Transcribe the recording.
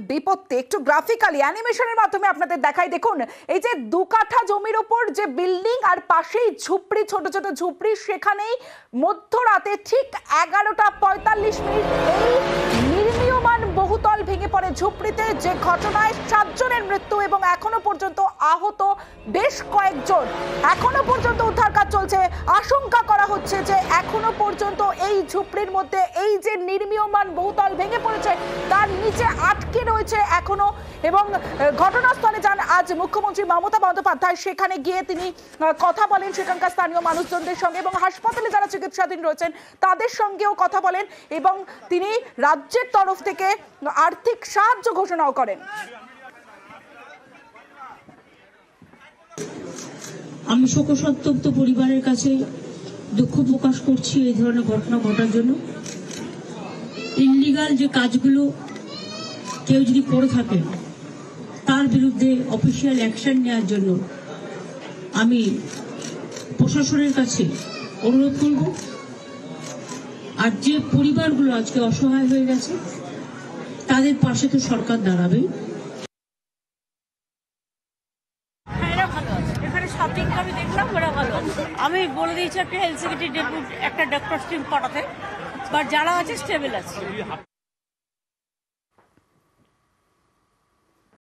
বিপত্তি একটু গ্রাফিক্যালি অ্যানিমেশনের মাধ্যমে আপনাদের দেখাই। দেখুন, এই যে 2 কাঠা জমির ওপর যে বিল্ডিং আর পাশেই ঝুপড়ি, ছোট ছোট ঝুপড়ি, সেখানেই মধ্যরাতে ঠিক 11:45 এই নির্মীয়মান বহুতল ভেঙে পড়ে ঝুপড়িতে, যে ঘটনায় 7 জনের মৃত্যু এবং এখনো পর্যন্ত আহত বেশ কয়েকজন। এখনো পর্যন্ত উদ্ধার কাজ চলছে। আশঙ্কা করা হচ্ছে যে এখনো পর্যন্ত এই ঝুপড়ির মধ্যে এই যে নির্মীয়মান বহুতল ভেঙে পড়েছে তার নিচে আটকে রয়েছে এখনো। এবং ঘটনাস্থলে যান আজ মুখ্যমন্ত্রী মমতা বন্দ্যোপাধ্যায়, সেখানে গিয়ে তিনি কথা বলেন সেখানকার স্থানীয় মানুষজনদের সঙ্গে এবং হাসপাতালে যারা চিকিৎসাধীন রয়েছেন তাদের সঙ্গেও কথা বলেন এবং তিনি রাজ্যের তরফ থেকে আর্থিক সাহায্য ঘোষণাও করেন। আমি শোকসন্তপ্ত পরিবারের কাছে দুঃখ প্রকাশ করছি এই ধরনের ঘটনা ঘটার জন্য। ইনলিগাল যে কাজগুলো কেউ যদি করে থাকে তার বিরুদ্ধে অফিসিয়াল অ্যাকশন নেওয়ার জন্য আমি প্রশাসনের কাছে অনুরোধ করব। আর যে পরিবারগুলো আজকে অসহায় হয়ে গেছে তাদের পাশে তো সরকার দাঁড়াবে। আমি দেখলাম ওরা ভালো। আমি বলে দিয়েছি একটা হেলথ সেক্রেটারি একটা ডক্টর টিম পাঠাতে, বাট যারা আছে স্টেবল আছে।